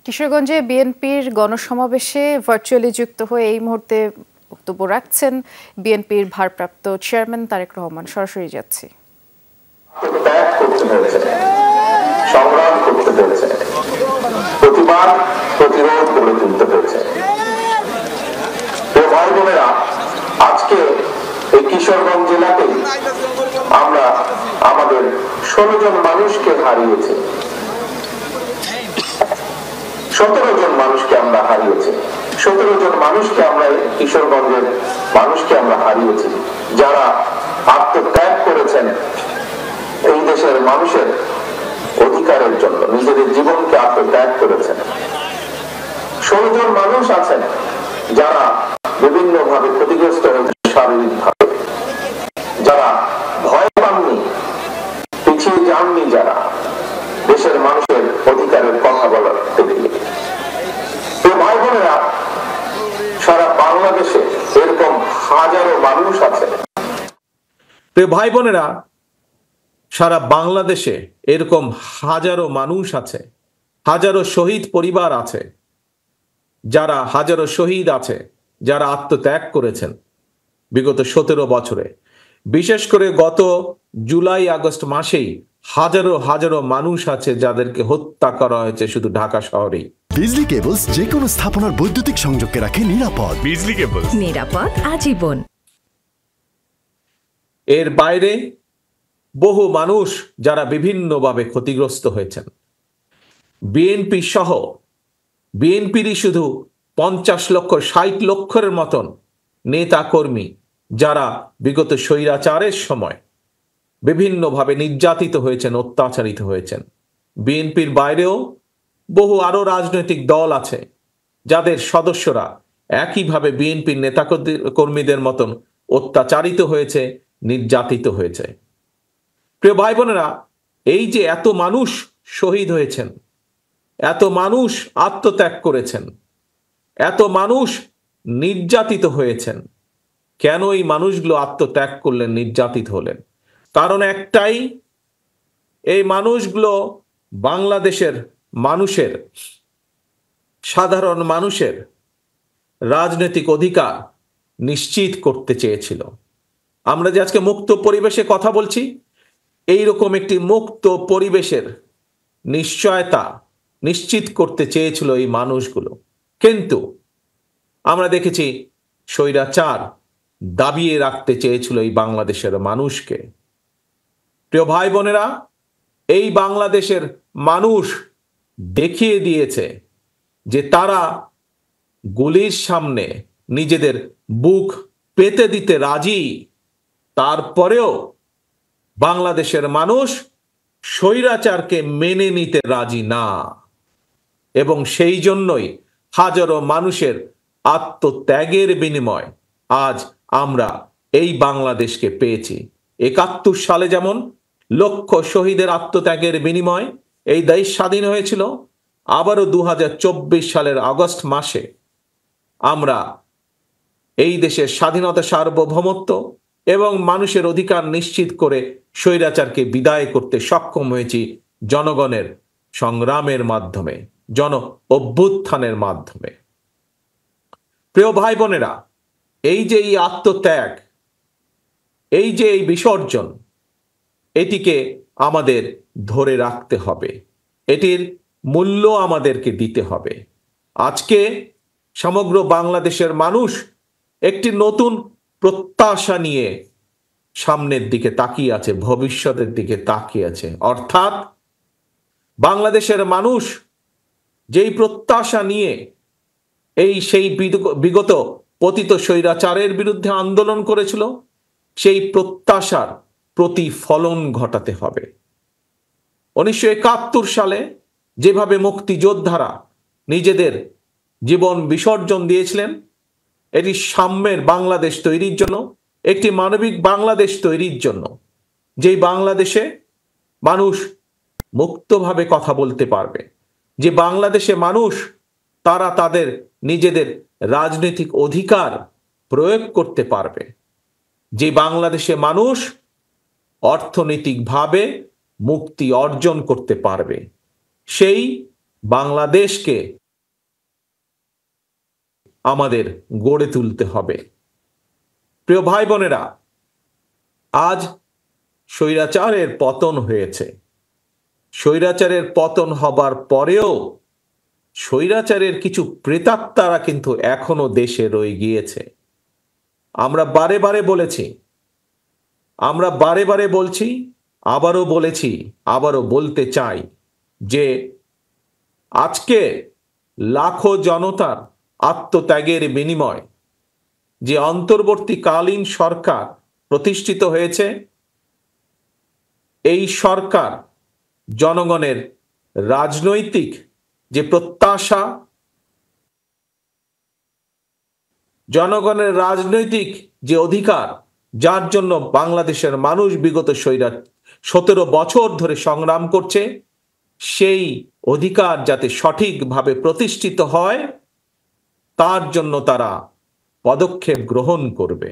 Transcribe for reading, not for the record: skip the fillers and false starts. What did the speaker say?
কিশোরগঞ্জে বিএনপির গণসমাবেশে ভার্চুয়ালি যুক্ত হয়ে এই মুহূর্তে বক্তব্য রাখছেন বিএনপির ভারপ্রাপ্ত চেয়ারম্যান তারেক রহমান। সরাসরি যাচ্ছি। সংগ্রাম করতে হয়েছে, প্রতিবাদ প্রতিরোধ গড়ে তুলতে হয়েছে। ভাই বোনেরা, আজকে এই কিশোরগঞ্জ জেলাতে আমরা আমাদের 16 জন মানুষকে হারিয়েছি। 17 জন মানুষকে আমরা হারিয়েছি। 17 জন মানুষকে আমরা কিশোরগঞ্জের মানুষকে আমরা হারিয়েছি, যারা আত্মত্যাগ করেছেন এই দেশের মানুষের অধিকারের জন্য, নিজেদের জীবনকে আত্মত্যাগ করেছেন। 16 জন মানুষ আছেন যারা বিভিন্ন ভাবে ক্ষতিগ্রস্ত হয়েছে, শারীরিক ভাবে, যারা ভয় পাননি, পিছিয়ে যাননি, যারা দেশের মানুষের অধিকারের কথা বলার থেকে। ভাই বোনেরা, সারা বাংলাদেশে এরকম হাজারো মানুষ আছে। ভাই বোনেরা, সারা বাংলাদেশে এরকম হাজারো মানুষ আছে, হাজারো শহীদ পরিবার আছে, যারা হাজারো শহীদ আছে, যারা আত্মত্যাগ করেছেন বিগত 17 বছরে। বিশেষ করে গত জুলাই আগস্ট মাসেই হাজারো হাজারো মানুষ আছে যাদেরকে হত্যা করা হয়েছে শুধু ঢাকা শহরেই। বিজলি কেবলস যে কোনো স্থাপনার বৈদ্যুতিক সংযোগকে রাখে নিরাপদ। বিজলি কেবলস, নিরাপদ আজীবন। এর বাইরে বহু মানুষ যারা বিভিন্নভাবে ক্ষতিগ্রস্ত হয়েছেন। বিএনপি সহ বিএনপিরই শুধু 50 লক্ষ 60 লক্ষের মতন নেতা কর্মী যারা বিগত স্বৈরাচারের সময় বিভিন্নভাবে নির্যাতিত হয়েছেন, অত্যাচারিত হয়েছেন। বিএনপির বাইরেও বহু আরো রাজনৈতিক দল আছে যাদের সদস্যরা একইভাবে বিএনপির নেতা কর্মীদের মতন অত্যাচারিত হয়েছে, নির্যাতিত হয়েছে। প্রিয় ভাই বোনেরা, এই যে এত মানুষ শহীদ হয়েছেন, এত মানুষ আত্মত্যাগ করেছেন, এত মানুষ নির্যাতিত হয়েছেন, কেন এই মানুষগুলো আত্মত্যাগ করলেন, নির্যাতিত হলেন? কারণ একটাই, এই মানুষগুলো বাংলাদেশের মানুষের, সাধারণ মানুষের রাজনৈতিক অধিকার নিশ্চিত করতে চেয়েছিল। আমরা যে আজকে মুক্ত পরিবেশে কথা বলছি, এইরকম একটি মুক্ত পরিবেশের নিশ্চয়তা নিশ্চিত করতে চেয়েছিল এই মানুষগুলো। কিন্তু আমরা দেখেছি স্বৈরাচার দাবিয়ে রাখতে চেয়েছিল এই বাংলাদেশের মানুষকে। প্রিয় ভাই বোনেরা, এই বাংলাদেশের মানুষ দেখিয়ে দিয়েছে যে তারা গুলির সামনে নিজেদের বুক পেতে দিতে রাজি। তারপরেও বাংলাদেশের মানুষ স্বৈরাচারকে মেনে নিতে রাজি না, এবং সেই জন্যই হাজারো মানুষের আত্মত্যাগের বিনিময় আজ আমরা এই বাংলাদেশকে পেয়েছি। 71 সালে যেমন লক্ষ শহীদের আত্মত্যাগের বিনিময় এই দেশ স্বাধীন হয়েছিল, আবারও 2024 সালের আগস্ট মাসে আমরা এই দেশের স্বাধীনতা, সার্বভৌমত্ব এবং মানুষের অধিকার নিশ্চিত করে স্বৈরাচারকে বিদায় করতে সক্ষম হয়েছি জনগণের সংগ্রামের মাধ্যমে, জন অভ্যুত্থানের মাধ্যমে। প্রিয় ভাই বোনেরা, এই যে এই আত্মত্যাগ, এই যে এই বিসর্জন, এটিকে আমাদের ধরে রাখতে হবে, এটির মূল্য আমাদেরকে দিতে হবে। আজকে সমগ্র বাংলাদেশের মানুষ একটি নতুন প্রত্যাশা নিয়ে সামনের দিকে তাকিয়ে আছে, ভবিষ্যতের দিকে তাকিয়ে আছে। অর্থাৎ বাংলাদেশের মানুষ যেই প্রত্যাশা নিয়ে সেই বিগত পতিত স্বৈরাচারের বিরুদ্ধে আন্দোলন করেছিল, সেই প্রত্যাশার প্রতিফলন ঘটাতে হবে। 1971 সালে যেভাবে মুক্তিযোদ্ধারা নিজেদের জীবন বিসর্জন দিয়েছিলেন, এটি সাম্যের বাংলাদেশ তৈরির জন্য, একটি মানবিক বাংলাদেশ তৈরির জন্য, যেই বাংলাদেশে মানুষ মুক্তভাবে কথা বলতে পারবে, যে বাংলাদেশে মানুষ তারা তাদের নিজেদের রাজনৈতিক অধিকার প্রয়োগ করতে পারবে, যে বাংলাদেশে মানুষ অর্থনৈতিকভাবে মুক্তি অর্জন করতে পারবে, সেই বাংলাদেশকে আমাদের গড়ে তুলতে হবে। প্রিয় ভাই বোনেরা, আজ স্বৈরাচারের পতন হয়েছে। স্বৈরাচারের পতন হবার পরেও স্বৈরাচারের কিছু প্রেতাত্মারা কিন্তু এখনো দেশে রয়ে গিয়েছে। আমরা বারে বারে বলেছি, আমরা বারে বারে বলছি, আবারও বলেছি, আবারও বলতে চাই যে আজকে লাখো জনতার আত্মত্যাগের বিনিময় যে অন্তর্বর্তীকালীন সরকার প্রতিষ্ঠিত হয়েছে, এই সরকার জনগণের রাজনৈতিক যে প্রত্যাশা, জনগণের রাজনৈতিক যে অধিকার, যার জন্য বাংলাদেশের মানুষ বিগত 17 বছর ধরে সংগ্রাম করছে, সেই অধিকার যাতে সঠিকভাবে প্রতিষ্ঠিত হয় তার জন্য তারা পদক্ষেপ গ্রহণ করবে।